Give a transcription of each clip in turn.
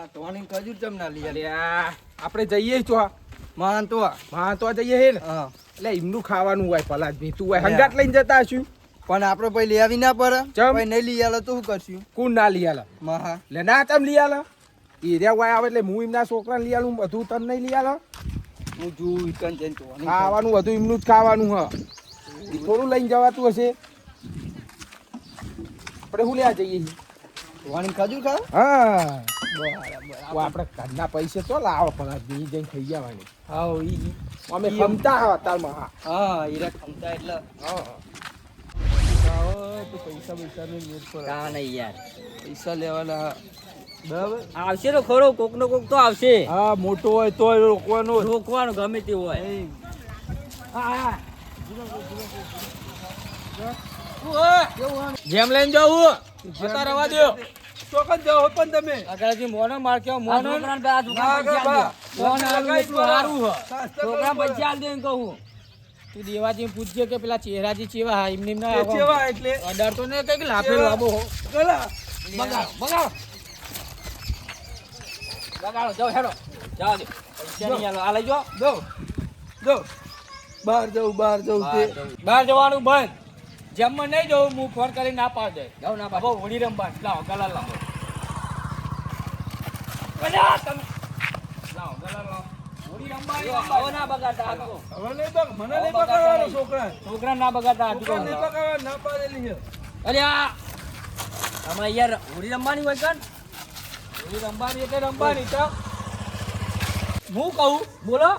તોની કજુ તમ ના લઈ અલ્યા આપણે જઈએ છો માન તો જઈએ હે ને હા એટલે એમનું ખાવાનું હોય પલાદભાઈ તું હોય હંગાટ લઈને જતા હશું પણ આપણે પછી લઈ આવી ના પડે ચમ? પછી નહીં લઈ આલે તો શું કરશું કોણ ના લઈ આલે મહા એટલે ના તમ લઈ આલે એરિયા વાય આવે એટલે હું એમના છોકરાને લઈ આલું બધું તને નહીં લઈ આલે હું જોઉં ઈકન જઈને તોની ખાવાનું બધું એમનું જ ખાવાનું હ ઈ થોડું લઈને જવાતું હશે આપણે શું લેવા જઈએ છીએ? તોની કજુ ખા હા બરાબર આપણે ઘરના પૈસે તો લાવો પલાદભાઈ જઈને ખાઈ જવાની હા ઈ અમે ખમતા હા તારમાં હા હા ઈરા ખમતા એટલે હા તો પૈસા પૈસાની મેળ પર કા નહીં યાર પૈસા લેવાના બરાબર આવશે તો ખરો કોક નો કોક તો આવશે હા મોટો હોય તો રોકવાનો રોકવાનું ગમે તે હોય જેમ લઈને જવું જતા રવા દો ચોકન જાઓ પણ તમે આગળથી મોનો માર કેવો મોનો છોકરાને બે આ છોકરા પૈસા આલ દે એમ કહું તું દેવાજી પૂછજે કે પેલા ચહેરાજી ચેવા હા એમને ના કેવા એટલે અડાર તો ને કઈક લાફેલો આબો ગલા બગાડો જાઓ હેડો જાઓ દે પૈસા નહીં આલો આ લઈ જો જો બહાર જવું તે બહાર જવાનું બંધ જમવા નહીં જવું હું ફોન કરી ના પાડ દે જાવ ના બાબા હોળી રમવા લાવો ગલા લાવો ગલા તમે લાવો ગલા લાવો હોળી રમવા ના બગાડતા આટલો હવે નહીં બગ મને નહીં પકડવાનો છોકરા ના બગાડતા આટલો નહીં પકડવા ના પાડેલી છે અરે આમાં યાર હોળી રમવાની હોય કન હોળી રમવાની એટલે રમવાની તો હું કહું બોલો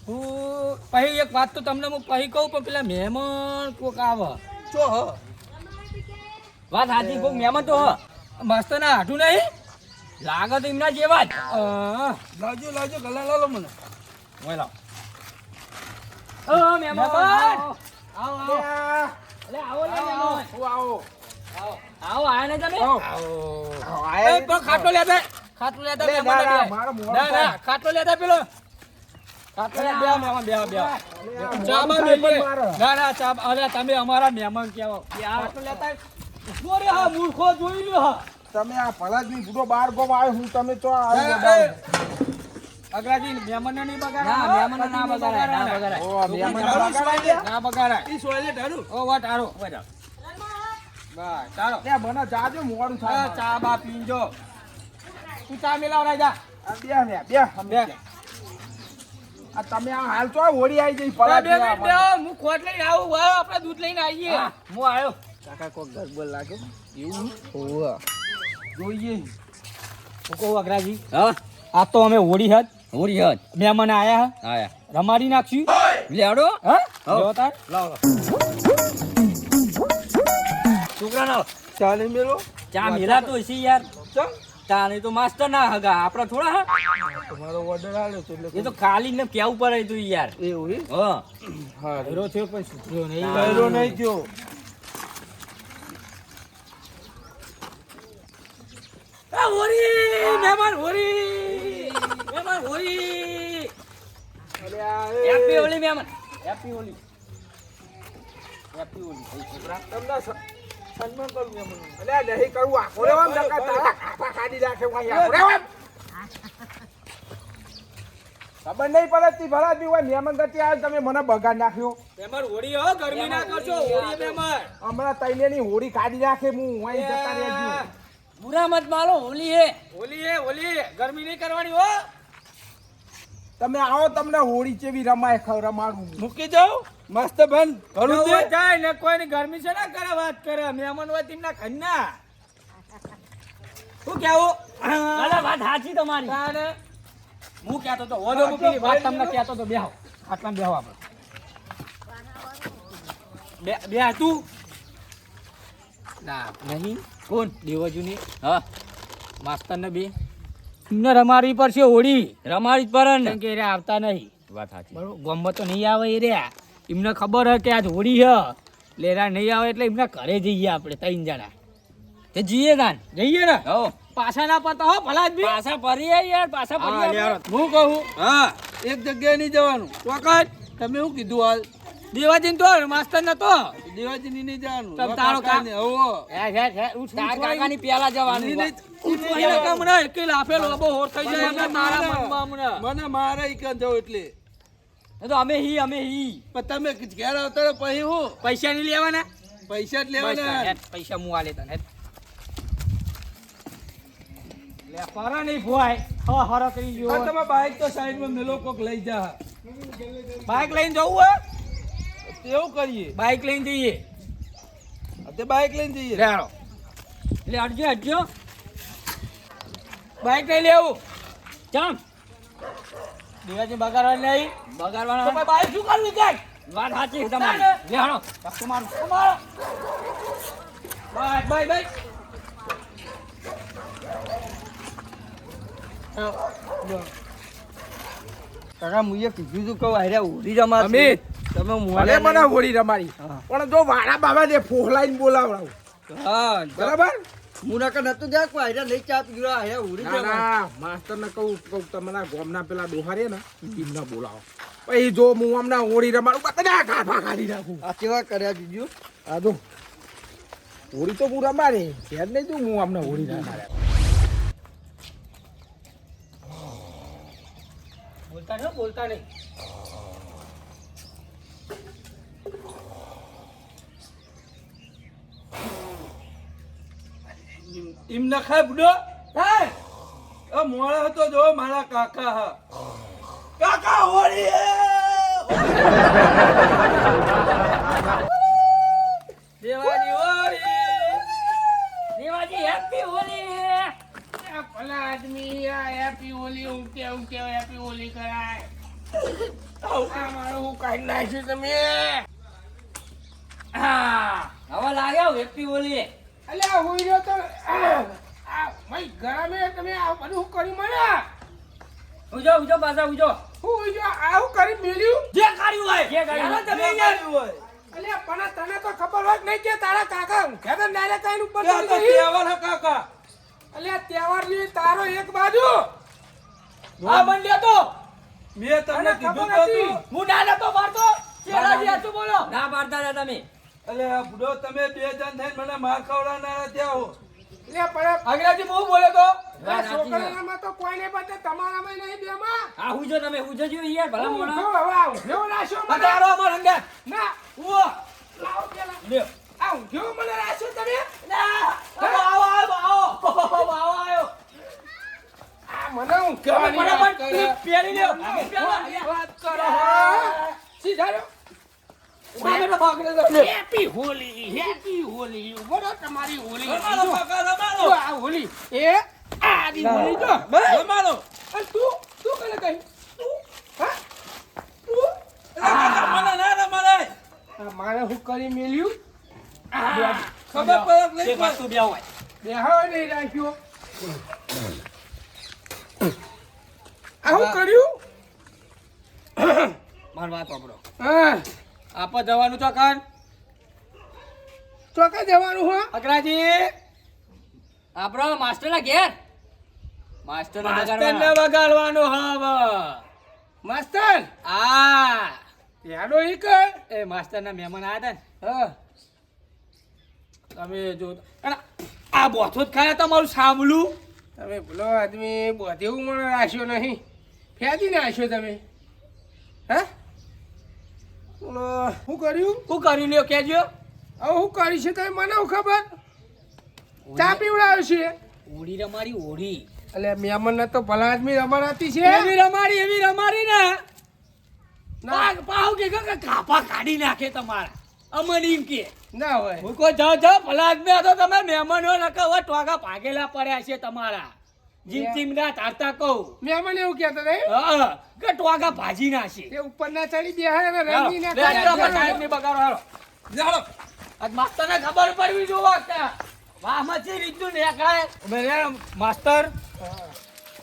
હું પછી એક વાત તો તમને હું પછી કહું પણ પેલા મહેમાન કોક આવે ચો હ વાત સાચી કોક મહેમાન તો હ મસ્ત ના હાટું નહીં લાગે તો એમના જેવા જ લાજો ગલા લાલો મને ઓય લાવ મહેમાન આવો આવો અલે આવો લે મહેમાન આવો આવો આયા ને તમે આયા તો ખાટલો લેતા મહેમાન ના ખાટલો લેતા પેલો ખાટલો લે બે મહેમાન બે ચા બા મેલી ના ચા અરે તમે અમારા મહેમાન કેવો ખાટલો લેતા ઉભો રે હા મૂર્ખો જોઈ લ્યો હા તમે આ ભલાદની બુડો બાર ગોમ આવ્યો હું તમે તો અગરાજી મહેમાન નહીં બગાડા ના બગાડાય ઓ મહેમાન ના બગાડાય ઈ સોયલે ઢારું ઓ વાત હારો બસ ચાલો ત્યાં બના જાજો મોડું થાય ચા બા પીજો તું ચા મેલાવ રાજા આ બે આ તમે આ હાલ તો હોળી આવી જઈ પલાદ હું ખોટ લઈને આવું વાહ આપણે દૂધ લઈને આવીએ હું આવ્યો કાકા કોક ગરબલ લાગે એવું ઓવા જોઈએ હું કહું અગરાજી હા આ તો અમે હોળી હદ મહેમાન આયા રમાડી નાખશું લેડો હા જો તાર લાવો છોકરા ના ચાલે મેલો ચા મેલા તો છે યાર ચમ તાને તો માસ્ટર ના હગા આપડા થોડા હા તમારો ઓર્ડર આવ્યો છે એટલે એ તો ખાલી ને કેવું પડે તું યાર એવું હે હા હા હીરો થયો પણ સુધર્યો નહીં બૈરો નહીં થયો હોરી મહેમાન હોરી અરે આ હેપી હોલી મહેમાન હેપી હોલી છોકરા તમને સન્માન કરું મેમન અલે નહીં કરું આ કોરે વામ નકા તારા કાપા કાઢી નાખે હું અહીંયા કોરે વામ ખબર નહીં પડતી ભલા બી હોય મહેમાન ગતિ આવે તમે મને બગાડ નાખ્યો મહેમાન હોળી હો ગરમી ના કરજો હોળી મહેમાન હમણાં તૈલેની હોળી કાઢી નાખે હું અહીં જતા રહેજો બુરા મત મારો હોલી હે ગરમી નહીં કરવાની હો તમે આવો તમને હોળી ચેવી રમાય રમાડું મૂકી જાઓ મસ્ત બંધ ઘણું કોઈ છે જાય ને કોઈની ગરમી છે ને કરે વાત કરે મહેમાન હોય તેમના ઘરના શું કેવું અરે વાત સાચી તમારી તારે હું કહેતો તો ઓલો હું પેલી વાત તમને કહેતો તો બેહો આટલા બેહો આપણે બે તું ના નહીં કોણ દેવજુની હા માસ્તર ને બે એમને રમાડવી પડશે હોળી રમાડવી જ પડે ને કે રે આવતા નહીં વાત સાચી બરોબર ગોમમાં તો નહીં આવે એ રે એમને ખબર હે કે આજ હોળી છે લેરા નહીં આવે એટલે એમના ઘરે જઈએ આપણે ત્રણ જણા તે જઈએ તાન જઈએ ને હો પાછા ના પડતા હો ભલા જ બી પાછા ફરીએ યાર પાછા ફરીએ હું કહું હા એક જગ્યાએ નહીં જવાનું ચોક્કસ તમે શું કીધું હાલ દેવાજીને તો માસ્તર નતો દેવાજી ની નહીં જવાનું તમ તારો કાકાને, હોવો. તાર કાકાની પેલા જવાનું એના કામ ના કે લાફે લોબો હોર થઈ જાય એટલે તારા મનમાં હમણાં. મને મારે ઈકન જવું એટલે એ તો અમે હી પણ તમે ઘેર આવતા રહો, પછી હું પૈસા નહીં લેવાના પૈસા જ લેવાના. પૈસા મુવા લેતા ને લે પરા નહીં ભોય હરા કરી આ ગયો તમે બાઈક તો સાઈડમાં મેલો કોક લઈ જા. બાઈક લઈને જવું હે તેવું કરીએ. બાઈક લઈને જઈએ તે બાઈક લઈને જઈએ. લે હાલો લે હટજો બાઈક લઈ લેવું ચમ દેવાજી બગાડવા નહીં બગાડવાના તો બાઈક શું કરવી જાય વાત સાચી છે તમારી લે હાલો ધક્કો મારો બાઈક બાઈક કાકા મુએ કીધું તું કહું હારે ઉડી રમા અમિત, તમે ભલે મને હોળી રમાડી પણ જો વાળા બાબા ને ફોહલાઈને બોલાવડાવું હા બરાબર મુનાકા નતું જાય કોઈ હારે લઈ ચા પીરો હારે ઉડી ના જવા. ના માસ્ટર ને કહું તમારા ગામના પેલા ડોહા રે ને એમને બોલાવો પછી જો હું હમણાં હોળી રમાડું બધા કાફા કાઢી નાખું આ કેવા કર્યા જીજુ. આ જો હોળી તો હું રમાડે ઘેર નહીં તું હું હમણાં હોળી રમાડે બોલતા નહીં એમને ખાય બુડો મોડા હતો જો મારા કાકા હા કાકા હોળી દેવાજી હોળી દેવાજી હેપી હોળી ભલા આદમી આ હેપી હોલી હું કે હેપી હોલી કરાય આ મારું હું કાઢી નાખ્યું તમે હવે લાગ્યો હેપી હોળી અલ્યા હોઈ રહ્યો તો ભાઈ ગરમે તમે આ બધું કરી મને ઉજો પાછા ઉજો હું જો આવું કરી મેલ્યું જે કર્યું હોય જે કર્યું તમે યાર અલ્યા પણ તને તો ખબર હોય કે નહીં કે તારા કાકા ખેતર નારે કાઈ ઉપર કાકા અલ્યા તહેવાર ની તારો એક બાજુ આ બંડ્યો તો મેં તમને મને કીધું ખબર તો હતી. હતું. હું ના નતો મારતો ચેલાજી હતું બોલો ના મારતા હતા તમે અલે આ બુડો તમે બે જણ થઈને મને માર ખવડાવનારા ત્યાં હો. અલ્યા પણ અંગ્રેજી બહુ બોલે તો આ છોકરાનામાં તો કોઈ નહીં બતે તમારામાં નહીં બેમાં આ હુજો તમે હુજો જો યાર ભલા હું મોણા જો હવે આવું જેવો રાખ્યો મને. પધારો અમાર અંદર ના ઉવો લાવો પેલા લ્યો આવું જેવો મને રાખ્યો તમે આવો આ મને હું મને પણ પેરી લ્યો વાત કરો હો. સીધા રહ્યો. હેપી હોલી બોલો તમારી હોલી રમાડો કાકા રમાડો. જો આ હોલી એ આ દી હોલી જો રમાડો. અને તું કને કઈ તું હા તું કાકા મને ના રમાડે. આ મારે હું કરી મેલ્યું ખબર પડે એક વાત તો બે હોય બેહાવ નહીં રાખ્યો આ હું કર્યું માર વાત સાંભળો હા આપો જવાનું તો કાન ચોકા જવાનું હો અકરાજી આપણો માસ્ટર ના ઘેર માસ્ટર માસ્તરને વગાડવાનું હવે માસ્તર આ યાડો ઈ કર એ માસ્ટર ના મહેમાન આયા હા હતા ને તમે જો અને આ બોથો જ ખાયા તમારું સાંભળું તમે ભલો આદમી બધેવું મને રાખ્યો નહીં ફેંકી નાખ્યો તમે હે બોલો શું કર્યું શું કર્યું લ્યો કેજો હવે હું કરી છે તમે મને હું ખબર ચા પીવડાવ્યો છે હોળી રમાડી હોળી એટલે મહેમાન ને તો ભલા આદમી રમાડાતી છે એવી રમાડી ને પાવ કે કાપા કાઢી નાખે તમારા અમને એમ કે ના હોય હું કોઈ જાઓ ભલા આદમી હતો તમે મહેમાનો નકા હવે ટોગા ભાગેલા પડ્યા છે તમારા જીમ ના તારતા કહું મહેમાન એવું કહેતા નહીં હા કે ટોગા ભાજી નાખે તે ઉપર ના ચડી બેહાય અને રંગી ના સાહેબની બગાડો હાલો જાડો. આજ માસ્તરને ખબર પડવી જોવા કે વાહમાં જે રીતનું નેકાય મેરે માસ્ટર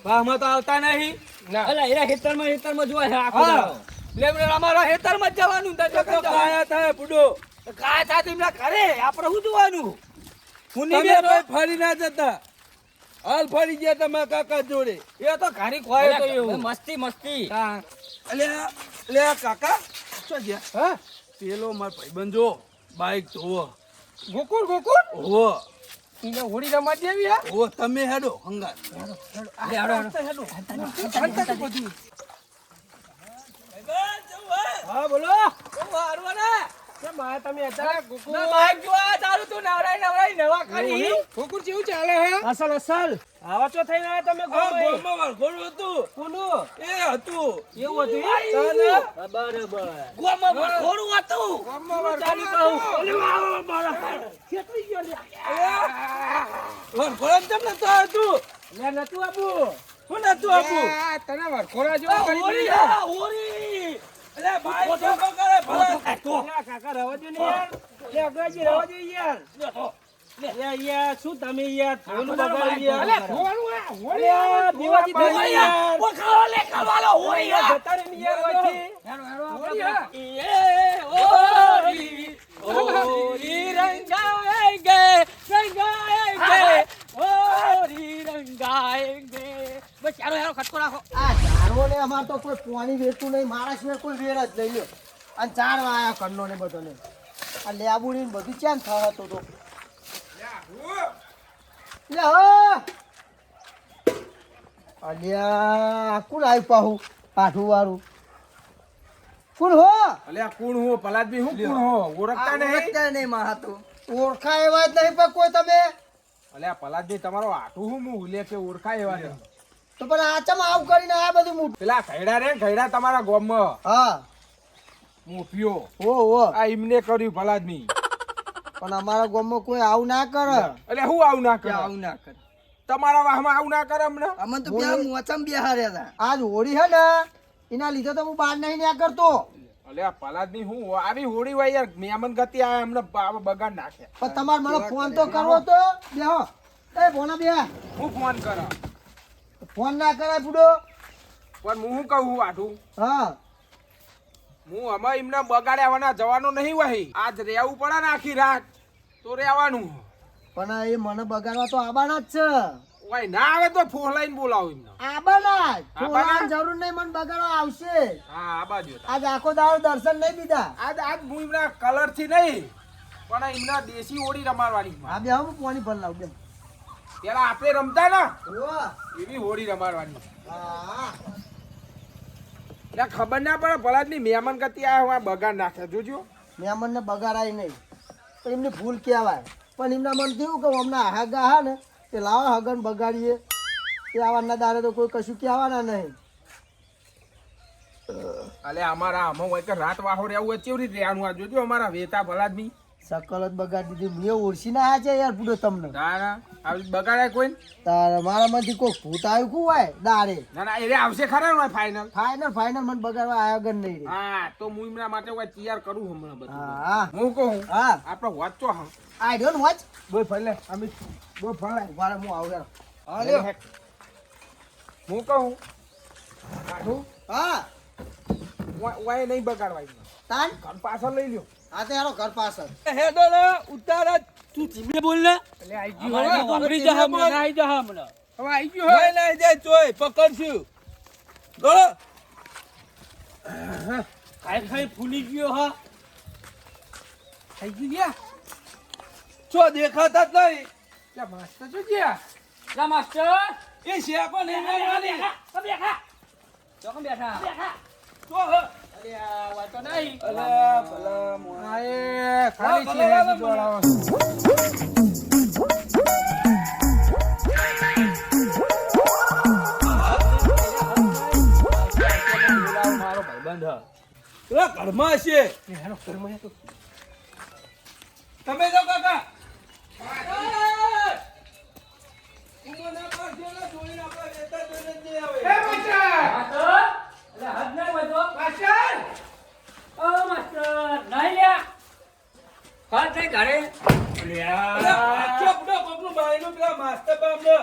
વાહમાં તો આવતા નહીં ના અલા એરા ખેતરમાં જોવા છે આખો દાડો. એટલે અમારા ખેતરમાં જ જવાનું તો તો કાયા થાય બુડો. કાય થાય એમના ઘરે આપણે શું જોવાનું હું તમે નહીં કોઈ ફરી ના જતા. હાલ ફરી ગયા તમે કાકા જોડે. એ તો ઘારી ખોય તો એવું મસ્તી અલ્યા કાકા શું ગયા? હા પેલો મારો ભાઈબંધ જો બાઈક જોવો ગોકુળ ઓહો એને હોળી રમવા દેવી હા ઓહો તમે હેડો હંગાત હા બોલો તમે અત્યારે ગોકુળ બાઈક જોવા તારું તું નવરાઈ નવા કરી ગોકુળ કેવું ચાલે હે અસલ અસલ આવા ચો થઈને આયા તમે ગોળમાં વરઘોડું હતું કોનું એ હતું એવું હતું બરાબર ગોળમાં વરઘોડું હતું ચાલી કહું કેટલી ગયો વરઘોડું કેમ નતું હતું લે નતું આપુ શું નતું હતું તને વરખોડા જેવો કરી હોળી દીધો. હોળી એટલે બાઈક જોવો કરે ભલે કાકા રવા દો ને યાર લે અગાજી રવા દો યાર યાર શું તમે યાર થોડું બગાડી યાર અલે, ખોવાનું આ, હોળી અલે, આવે, દીવાજી ખોવા થઈ યાર. યાર ઓ ખાવા લે ખાવાલો હોળી યાર જતા રે ને યાર વચ્ચે હોળી હા. હોળી રંગાએંગે હોળી રંગાએંગે બસ યારો યારો ખટકો રાખો આ ઝાડવો ને અમાર તો કોઈ પાણી વેચતું નહીં મારા સિવાય કોઈ વેર જ નહીં લ્યો અને ચાર વાયા કરનો ને બધો ને આ લેબુડી ને બધું ચેમ થતો તો લે હો અલ્યા કોણ આવ્યું પાહું પાઠું વાળું કોણ હો અલે આ કોણ હો પલાદબી હું કોણ હો ઓળખતા નહીં ઓળખતા નહીં મારા તો ઓળખાય એવા જ નહીં પણ કોઈ તમે અલે આ પલાદબી તમારો આટું હું ઉલે કે ઓળખાય એવા નહીં. તો પણ આ ચમ આવું કરીને આ બધું મોટું પેલા ખૈડા રે ખૈડા તમારા ગામમાં હા મોફિયો ઓ ઓ આ એમને કર્યું પલાદમી પણ અમારા ગામમાં કોઈ આવું ના કરે એટલે હું આવું ના કરે આવું ના કરે તમારા વાહમાં આવું ના કરે હમણાં અમને તો પેલા મોચમ બેહાર્યા હતા આજ હોળી હે ને એના લીધે તો હું બહાર નહીં ન્યા કરતો અલે આ પલાદની હું આવી હોળી હોય યાર મેમન ગતિ આ હમણાં બગાડ નાખે પણ તમારે મને ફોન તો કરવો તો બેહો એ ભોના બે હું ફોન કરો ફોન ના કરાય બુડો પણ હું શું કહું આઠું હા હું અમે એમને બગાડે આવવાના જવાનું નહીં વહી આજ રહેવું પડે ને આખી રાત તો રહેવાનું પણ એ મને બગાડવા તો આબાના જ છે ઓય ના આવે તો ફોન લઈને બોલાવો એમને આબાના જ આબાના? ફોલાની જરૂર નહીં મને બગાડવા આવશે હા આ બાજુ આજ આખો દાડો દર્શન નહીં દીધા આજ હું એમના કલર થી નહીં પણ એમના દેશી હોળી રમાડવાની હા બે હું પાણી ભર લાવ બે પેલા આપણે રમતા ને ઓ એવી હોળી રમાડવાની હા એટલે ખબર ના પડે ભલાદની મહેમાન ગતિ આ હું આ બગાડ નાખે જોજો મહેમાનને બગાડાય નહીં તો એમની ભૂલ કહેવાય પણ એમના મન થયું કે હમણાં હાગા હા ને તે લાવો હગન બગાડીએ એ આવવાના દાડે તો કોઈ કશું કહેવાના નહીં અલે અમારા આમાં હોય કે રાત વાહો રહેવું હોય કેવી રીતે રહેવાનું આ જોજો અમારા વેતા ભલાદની સકલ જ બગાડી દીધી મેં ઓળખી ના છે યાર પૂરો તમને તારા આવી બગાડાય કોઈ તારા મારામાંથી કોઈ ભૂત આવ્યું કું હોય દાડે ના ના એ આવશે ખરા ને ફાઇનલ ફાઇનલ મને બગાડવા આવ્યા ગન નહીં રે હા તો હું એમના માટે કોઈ તૈયાર કરું હમણાં બધું હા હું કહું હા આપણો વાંચો હા આઈ ડોન્ટ વોચ બોલ ભલે અમે બોલ ભલે ઉભા હું આવું યાર હું કહું કાઢું હા વાય નહીં બગાડવા એમને. તાન ઘર પાછળ લઈ લ્યો આ તો યારો ઘર પાછળ હેડો ને ઉતાર જ. તું જીભે બોલ ને એટલે આઈ ગયું અમારે હવે. વાપરી જા હમણાં નાઈ જા હમણાં હવે આઈ ગયું જોઈ હવે. નહીં જાય ચોય પકડશું દોડો ખાઈ ખાઈ ફૂલી ગયો હા આઈ ગયું ગયા છો દેખાતા જ નહીં ત્યાં માસ્ટર જો ગયા લા માસ્ટર એ શેકો નહીં મારવાની. બેઠા ચોકમ બેઠા છો હ. અરે આ વાતો નહીં અલા ભલા મોણા. હા, એ ખાલી છે ભલે, હજી ભલે, દોડાવો. મારો ભાઈબંધ હા પેલા ઘરમાં હશે એ હેલો, ઘરમાં તો. તમે જાઓ કાકા ઉંમરના પાછળ જોઈને આપણે રહેતા જોઈને જ નહીં આવે. એ માસ્ટર! એટલે હાથ નહીં વધો માસ્ટર! ઓ માસ્ટર નહીં લ્યા હાથ નહીં ઘરે અલા, પાછો આપણો પગલું બાયનું પેલા માસ્ટર બાપને.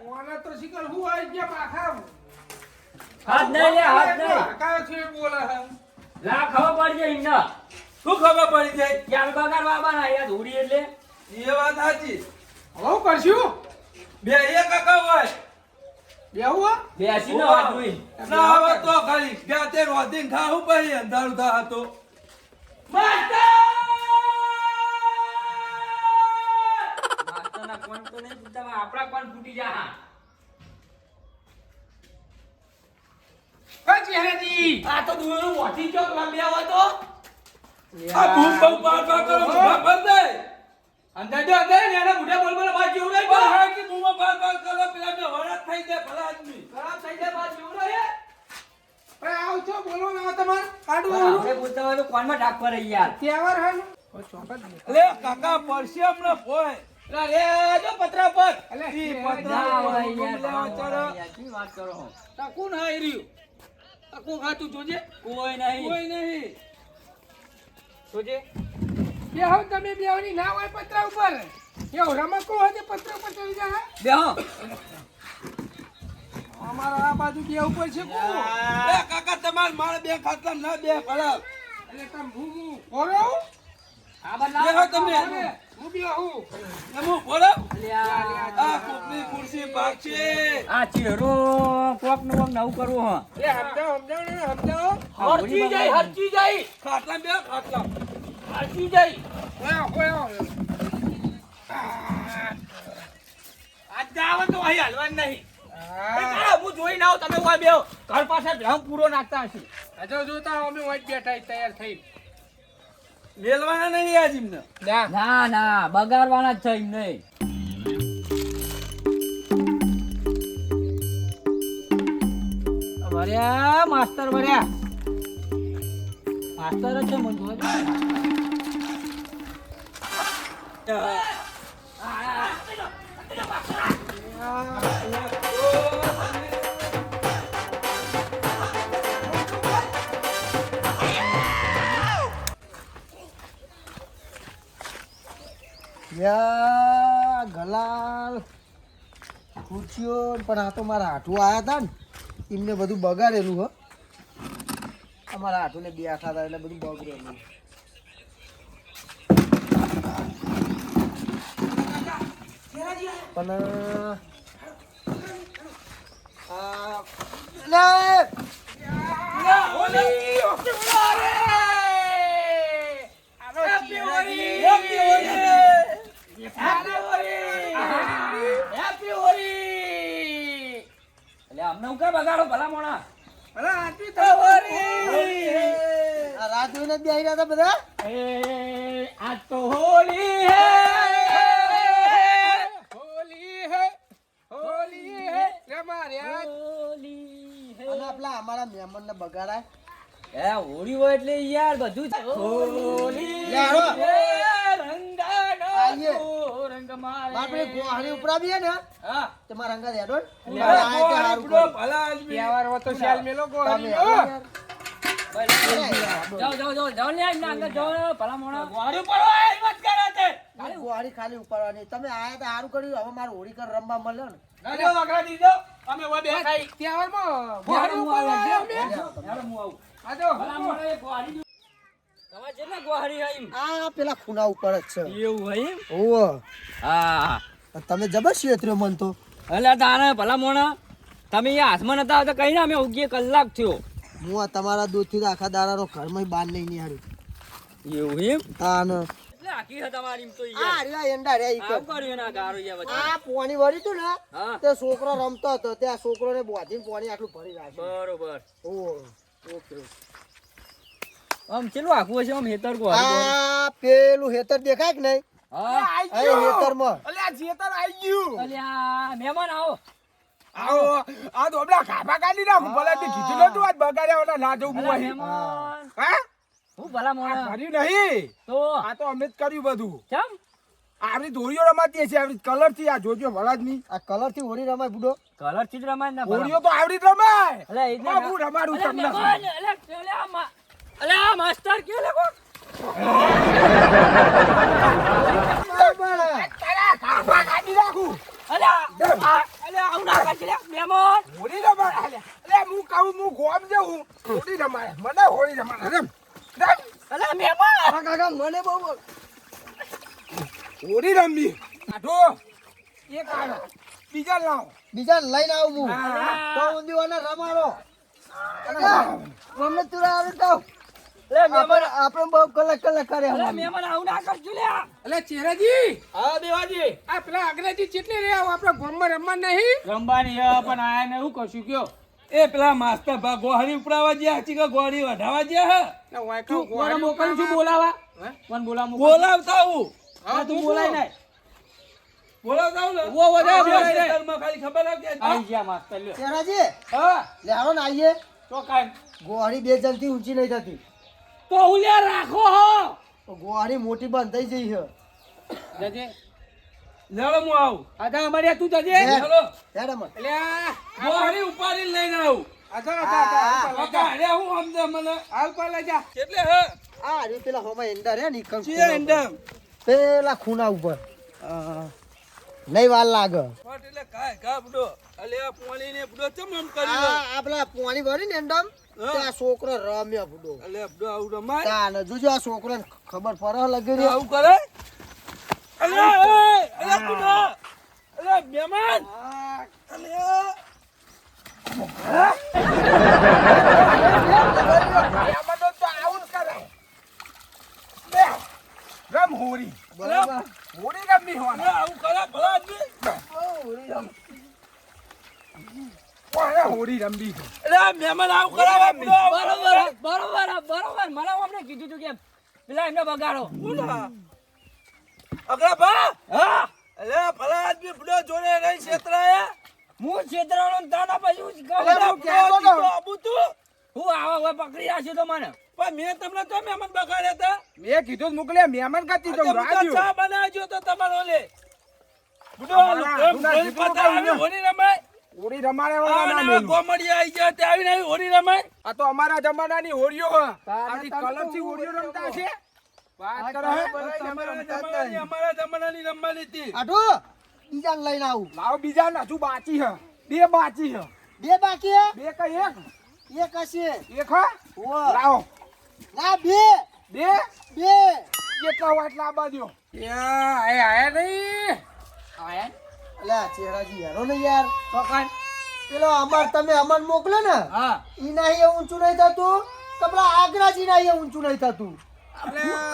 ઓના તો શીખર હું આઈ ગયા પાછા. હાથ નહીં લ્યા હાથ નહીં હકાયો છે એ બોલે છે. લા ખબર પડી જાય એમને શું ખબર પડી જાય ક્યાં બગાડવા આવવાના યાર ધૂળી એટલે એ વાત સાચી હવે હું કરશું? બે એ કાકા હોય બેહું હો? બેસી ના વાત હોય. ના આવે તો ખાલી જાતે રોધીને ખાવું પછી અંધારું થા તો માસ્તરના કોણ તો નહીં ફૂટતા, આપણા કોણ ફૂટી જા. ઓ ચહેરાજી, આ તો દૂરનું મોટી ચોક લાંબી આવે તો આ બૂમ બૂમ પાર પાર કરો બૂમા ભર દે અંદર જો અંદર ને એના બુઢા બોલ બોલ બાજ જેવું નહીં પણ હા કે બૂમા પાર પાર કરો પેલા ને વરાત થઈ જાય ભલા આદમી ખરાબ થઈ જાય બાજ જેવું નહીં. ભાઈ આવ છો બોલો ના તમાર આડું આપણે આડું પૂછતા હોય તો કોણમાં ડાક પર રહી યાર. તહેવાર હાલ ઓ ચોકત લે કાકા પડશે હમણાં ભોય લા લે જો પતરા પર. અલે ઈ પતરા પતરા ના હોય બૂમ યાર, લેવા ના ચડો. હોય યાર, શું વાત કરો છો? કોણ હાઈ રહ્યું કોણ ખાતું જોજે કોઈ નહીં. કોઈ નહીં જોજે. બેહો તમે બેહોની ના હોય પતરા ઉપર એવું રમકડું હોય તે પતરા ઉપર ચડી જાય બેહો. અમારા આ બાજુ બે ઉપર છે કોણ એ કાકા તમાર મારે બે ખાતા ના બે ભલા એટલે તમે ભૂમું બોલો આ બદલા બેહો તમે. હું બેહું એમું બોલો અલ્યા. આ કોકની ખુરશી ભાગ છે આ ચહેરો કોક નું કોક નવું કરવું હો. એ સમજાવો સમજાવો હરચી જાય, હરચી જાય, ખાટલા બે ખાટલા હરચી જાય. ઓયો ઓયો આજ દાવન તો અહીં હલવાનું નહીં. હા ચાલો, હું જોઈ ના આવું, તમે ઉભા બેહો. ઘર પાસે ભ્રમ પૂરો નાખતા હશે. હજો જોતા અમે વાંચ બેઠા તૈયાર થઈ મેલવાના નહીં આજ એમને ના ના ના બગાડવાના જ છે એમ નહીં. વર્યા માસ્તર વર્યા માસ્તર જ છે મને જોવા દે. યા ગલાલ ખુરશીઓ પણ આ તો મારા હાથું આયા હતા ને એમને બધું બગાડેલું હો અમારા હાથુને બે આખા હતા એટલે બધું બગડેલું પણ અમને હું કઈ બગાડો ભલા મોણા. અરે આટલી આ રાત જોઈને જ બેહી રહ્યા હતા બધા આજ તો હોલી હે, હોલી હે રમાર્યા હોલી હે. અને આપલા અમારા મહેમાનને બગાડાય એ હોળી હોય એટલે યાર બધું જ હોલી લે હાલો. હે, રંગાનો આઈએ. રંગ મારે. આપણે ગોહાણી ઉપરાવીએ ને હા. તમારા રંગા દેડો ભલા આદમી તહેવાર હો તો શાલ મેલો ગોહરી જાઓ લે એમના અંદર જાઓ ભલા મોણા. વાડી પડો એ મત કરો તે. ગોહાણી ખાલી ઉપાડવાની તમે આયા તો સારું કર્યું હવે મારું હોળી કર રમવા મળ્યો ને ના લ્યો આગળ દીધો. અમે ઓય બે ખાઈ. તહેવારમાં ગોહરી ઉપર આવ્યા અમે યાર હું આવું. આ જો ભલા મોણા એ ગોહારી તમારે જેટલા ગોહારી હે એમ. આ પેલા ખૂના ઉપર જ છે એવું હોય એમ? ઓવો હા. તમે જબરશી એત્ર્યો મન તો અલ્યા તારે ભલા મોણા તમે અહીંયા હાથમાં નતા આવતા કઈ ના અમે ઉગીએ કલાક થયો. હું આ તમારા દૂધથી તો આખા દાડાનો ઘરમાં બહાર નહીં નિહાળ્યું એવું એમ? તાન એટલે આખી હે તમારી એમ તો આ યાર. રહ્યા એંડા રહ્યા ઈ આવું કર. કર્યું ના ગારો યાર વચ્ચે. આ પોણી વળી તું ને હા તે છોકરો રમતો હતો ત્યાં છોકરોને બોધીને પોણી આટલું ભરી રાખ્યું બરોબર. ઓહો ઓકે આમ ચેલું આખું હશે આમ હેતર ગોહારી. આ પેલું હેતર દેખાય કે નહીં હા. અહીં હેતરમાં અલ્યા જેતર આવી ગયું અલ્યા મહેમાન આવો. આવો આ તો આપડા ખાપા કાઢી નાખું ભલે તે કીધું નતું આજ બગાડ્યા ના જવું હું અલ્યા અહીં મહેમાન હા હું ભલા આ મોણા કર્યું નહીં તો આ તો અમે જ કર્યું બધું ચમ આપડી દોરીઓ રમાતી છે આપડી કલર થી આ જોજો ભલા જ નહીં આ કલર થી હોળી રમાય બુડો કલર થી જ રમાય ને ભલા. દોરીઓ તો આવડી જ રમાય અલ્યા એ જ ને. હા, હું રમાડું અલ્યા તમને. મહેમાન, અલ્યા આ માસ્ટર કયો લે કોક. તારા ખાપા કાઢી નાખું અલ્યા આવું ના કરજે લે મહેમાન. હોળી રમાડે અલ્યા હું કહું હું ગોમ જવું હોળી રમાડે મને હોળી રમાડે રમ રમ અલ્યા મહેમાન. કાકા મને બહુ હોળી રમવી આઠો એક આડો બીજા લાવો. બીજા લઈને આવું હું હા. તો ઊંધિયોને રમાડો મમ્મી તું આવે તો લે મહેમાન આપણે બહુ કલાક કરે અરે મહેમાન આવું ના કરજો લ્યા એટલે ચેરાજી હા દેવાજી આ પેલા આગળથી ચેટલી રે આવો આપણા ગામમાં રમવા નહીં રંબાની પણ આયા ને હું કશું કયો એ પેલા માસ્ટર ભા ગોહરી ઉપડાવા ગયા હજી કે ગોળી વઢાવા ગયા હે મને મોકલું છું બોલાવા મને બોલાવા બોલાવતા હું હા તું બોલાય નહીં બોલાવતા હું ને વો વધારે બોલાય નહીં. ખેતરમાં ખાલી ખબર આપજે. આઈ ગયા માસ્ટર લ્યો ચેરાજી હા લે આવો ને આવીએ તો કાઈ ગોળી બે જણથી ઊંચી નહીં થતી તો હું લ્યા રાખો હો તો ગોળી મોટી બંધ થઈ જઈ છે જજે લેવડો હું આવું આજા અમારી તું જજે લે. ચલો હેડ મત એટલે ગોહરી ઉપાડીને લઈને આવું અરે હું સમજે મને હાલ પર લઈ જા એટલે હે આ રે પેલા હોમાં એંડા રે નીકળ ચીએ એંડમ પેલા ખૂણા ઉપર નહીં વાર લાગે ફટ એટલે કાય કા બડો અલે આ પોણી ને બડો ચમ આમ આ કર્યું આ પેલા પોણી ભરી ને એંડમ હા. તે આ છોકરો રમ્યો બુડો અલે બડો આવું રમાય તાને જોજો આ છોકરાને ખબર પડે લગી રે આવું કરે અલે અલે બડો અલે મહેમાન અલે એમાં તો આવું જ કરે બે રમ હોરી બરાબર હોરી રમવી હોય અલે આવું કરે ભલા આદમી કોને હોરી રમવી છે અલે આ મહેમાન આવું કરાવે બડો બરોબર મને અમને કીધું તું કે પેલા એમને બગાડો બોલા અગરા બા હા અલે ભલા આદમી બડો જોડે રહી છેતરાયા હું છેતરાનો તાના પછી હું અલે હું કહેતો તો આબુ તું હું આવા હવે પકડી રાખ્યો તો મને પણ મેં તમને તો મહેમાન બગાડ્યા હતા મેં કીધું જ મોકલ્યા મહેમાન કરતી તો આજે રાખ્યું. ચા બનાવજો તો તમારો લે બુડો અમારા પ્રેમ જૂના પ્રેમ જીગરો પતા આવી કાઢીને. હોરી રમાય હોરી રમાડે વાળા ના આ મેલું. કોમડિયા આવી ગયા તે આવીને આવી હોરી રમાય આ તો અમારા જમાનાની હોરીઓ હ. તારે આથી તમે કલરથી તો હોરીઓ રમતા છે વાત કરો તારે હે? બધા અમારા રમતા જ જમાનાની નહીં. અમારા જમાનાની રમવાની હતી આટુ બીજાને લઈને આવું લાવો બીજા ને હજુ બાકી હ બે બાકી હ બે બાકી હે? બે કઈ એક હશે એક હ ઓ લાવો ના બે બે બે કેટલા વાટ લાવવા દ્યો આયા નહીં આયા અલ્યા ચેહરાજી હેરો ને યાર તો કાઈ પેલો અમાર તમે અમન મોકલો ને હા ઈ નહીં ઊંચું નહીં થતું તો પેલા આગ્રાજી નહીં ઊંચું નહીં થતું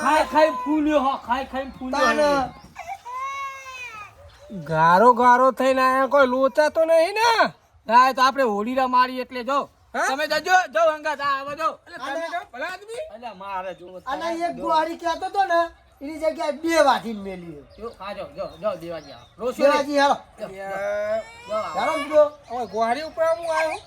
ખાઈ ફૂલ્યો હો ખાઈ ફૂલ્યો તાને ગારો ગારો થઈને આયા કોઈ લોચા તો નહીં ને હા તો આપણે હોળી રમાડી એટલે જો હા? તમે જજો જો અંગાત આવો જો તમે તો ભલા આદમી એટલે મારે જો અને એક ગુહારી કહેતો તો ને એની જગ્યાએ બે વાટીને મેલી જો ખાજો જો દેવાજી આવો રોશો દેવાજી હેરો જો હેરો બીજો હવે ગોહારી ઉપર હું આવ્યો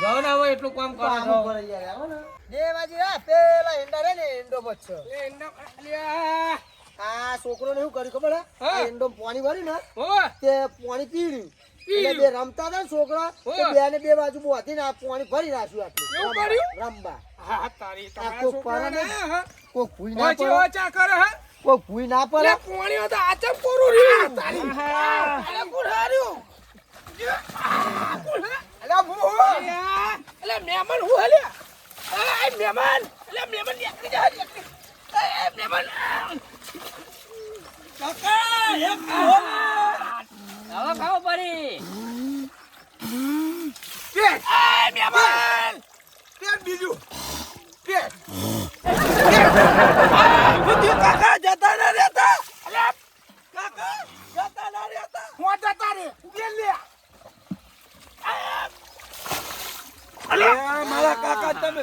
જાઓ ને હવે એટલું કામ કરો કામ ઉપર યાર હેરો ને દેવાજી હા પેલા એંડા રે ને એંડો બચ્ચો એ એમના અલ્યા આ છોકરોને શું કર્યું ખબર હે હા. આ એંડો પાણી ભરી ને હો તે પાણી પીડ્યું એટલે બે રમતા હતા ને છોકરા તે હા. બે ને બે બાજુ બોધીને આ પાણી ભરી નાખ્યું આટલું એવું રમવા, કર્યું? રમવા હા તારી આ તમારા કોક છોકરાને પરણે- હા કોઈ ભૂઈ ના ઓચી પડે ઓચા કરે હા કોઈ ભૂઈ ના પડે લે પોણી તો આચમ કોરું રી તારી અલે કોણ હાર્યું અલે હું અલે મહેમાન હું હલ્યા એ મહેમાન અલે મહેમાન નીકળી જા નીકળી એ મહેમાન કાકા એક હવે ખાવ પડી કે એ મહેમાન કે બીજું કે બુદ્ધિ કાકા જતા ના રહેતા અલે કાકા જતા ના રહેતા હું જતા રે કે લે અલે મારા કાકા તમે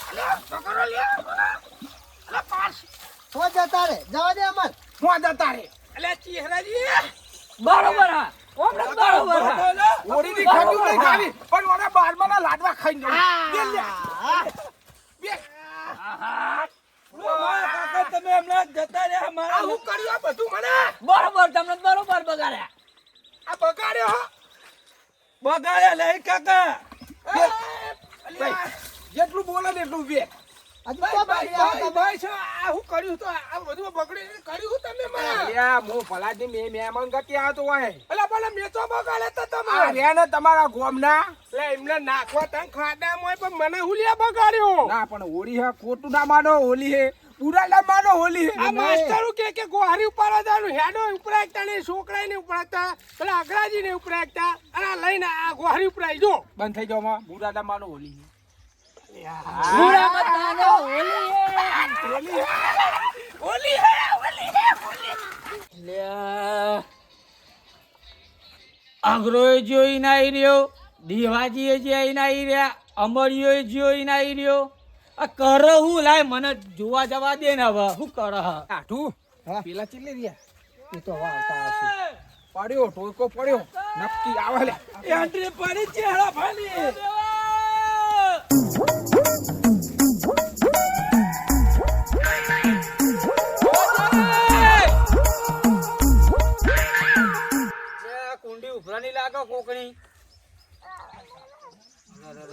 અલે છોકરો લે અલે પાસ હો જતા રે જવા દે અમાર હું જતા રે અલે ચહેરાજી બરોબર હા ઓમ બરોબર હા બોલો ઓરીની ખાધું નહીં ખાવી પણ ઓને બારમાના લાડવા ખાઈ દઉં લે બે મારા કાકા તમે હમણાં જતા રહ્યા આ મારા હું કર્યું આ બધું મને બરોબર તમને બરોબર બગાડ્યા આ બગાડ્યો હો બગાડ્યા લઈ કાકા અલ્યા, જેટલું બોલે ને એટલું વે હજુ તો બાકી આ તમે ભાઈ છે આ હું કર્યું તો આ બધું બગડી કર્યું તમે મને અલ્યા મો ભલાજી મે મહેમાન ગતિ આવતો હોય અલ્યા ભલા મે તો બગાડે તો તમારા રે ને તમારા ગોમના લે એમને નાખવા તન ખાડા મોય પણ મને હુલિયા બગાડ્યો ના પણ હોળી હે ખોટું ના માનો હોલી હે પુરાલા માનો હોલી આ માસ્ટર કે ગોહારી ઉપાડવા દાનું હેડો ઉપરાકતા ને છોકરા ને ઉપરાકતા પેલા અગરાજી ને ઉપરાકતા અને આ લઈને આ ગોહારી ઉપરાઈ જો બંધ થઈ જાવ માં પુરાલા માનો હોલી અઘરોય જોઈ નાઈ રહ્યો, દેવાજીએ જોઈ નાઈ રહ્યા, અમરીઓએ જોઈ નાઈ રહ્યો. આ કર હું લાય મને જોવા જવા દે ને હવે શું કર આઠું હા. પેલા ચીલે રહ્યા એ તો હવે આવતા આવશે. પડ્યો ટોકો પડ્યો નક્કી આવે લે એન્ટ્રી પડી છે હેડા ફાલી કુંડી ઉભરાની લાગે કોકણી.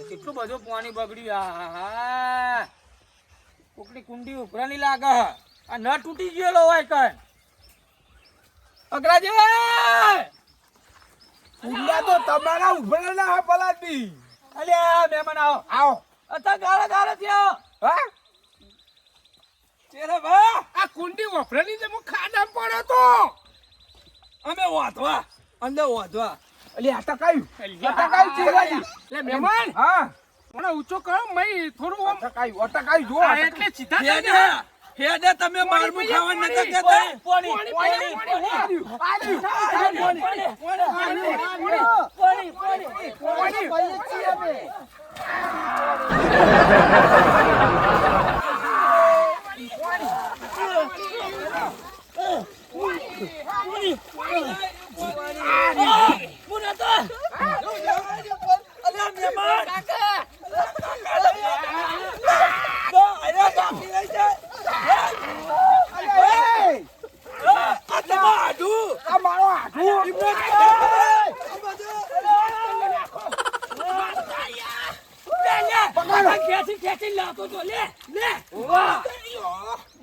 કેટલું બધું પાણી બગડ્યું. આહા કોકની કુંડી ઉભરાની લાગે. આ ન તૂટી ગયેલો હોય કઈ. અગ્રાજી કુંડા તો તમારા ઉભરેલા હે પલાદી અલ્યા મહેમાન આવો આવો અતા ગાળા ગાળા થયો. હા તેરા ભા આ કુંડી વફરેલી તે મુ ખાડા પડ્યો તો અમે વાંધવા અંદર વાંધવા અલી આ ટકાયું ચેરાજી લે મહેમાન હા મને ઊંચો કરો મય થોડું આમ અટકાયું જો એટલે સીધા હેડા હેડા તમે મારમું ખાવા નતા કેતા અલ્યા મહેમાન અરે બાકી રહી જાય આ તમા આડુ આ મારો આઠું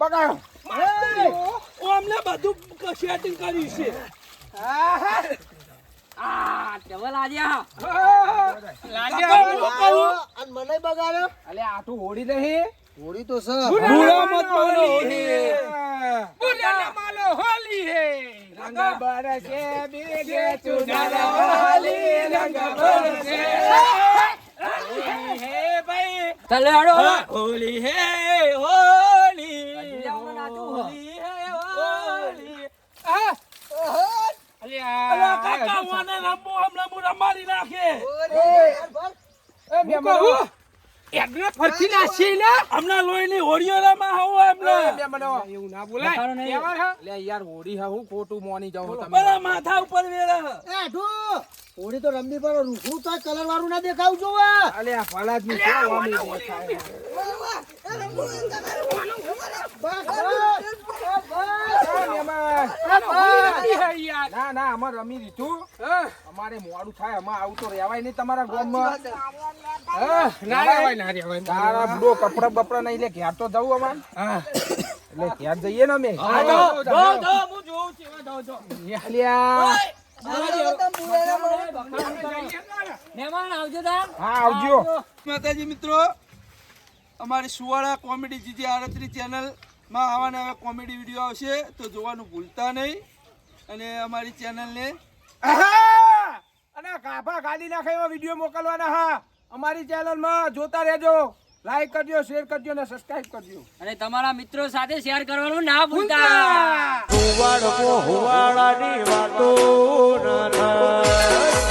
બગાડો અમને બધું સેટિંગ કર્યું છે અને મને બગાડ્યો. અલે આઠું હોડી નહીં હોળી તો છે. બુરા મત માનો હોલી. બુરા માલો હોલી હે રંગ બરસે બીગે ચુનર હોલી રંગ બરસે હોલી હે ભાઈ ચાલે હાડો હોલી હે હોલી હોલી હે હોલી. અલ્યા કાકા વાને રમો હમણાં મુરા મારી નાખે એ મેમનો એકને ફરતી નાસી ને હમણાં લોહીની હોળીઓ રમા હોવો એમને મેમનો એવું ના બોલાય કેવા હે લે યાર હોડી હે હું ખોટું મોની જાઉં તમે બરા માથા ઉપર વેરા એ આઠું, હોળી તો રમવી પડે. રૂખું તો કલર વાળું ના દેખાવું જોવે. અલે આ ફલાદની કેવા વામી દેખાય ના ના અમાર રમી દીધું અમારે મોડું થાય અમાર આવું તો રેવાય નહીં તમારા ગામમાં ના રેવાય તારા બુડો કપડા બપડા નહીં લે ઘેર તો જવું અમાર એટલે ઘેર જઈએ ને અમે અલ્યા મહેમાન આવજો તાર. હા આવજો માતાજી મિત્રો અમારી સુવાળા કોમેડી જીજી આરત્રી ચેનલ માં આવાને હવે કોમેડી વિડીયો આવશે તો જોવાનું ભૂલતા નહીં અને અમારી ચેનલને અને ગાભા ગાડી નાખે એવા વિડીયો મોકલવાના હા અમારી ચેનલમાં જોતા રહેજો લાઈક કરજો શેર કરજો અને સબસ્ક્રાઇબ કરજો અને તમારા મિત્રો સાથે શેર કરવાનું ના ભૂલતા. હુવાડો હુવાડાની વાતો ન થાય.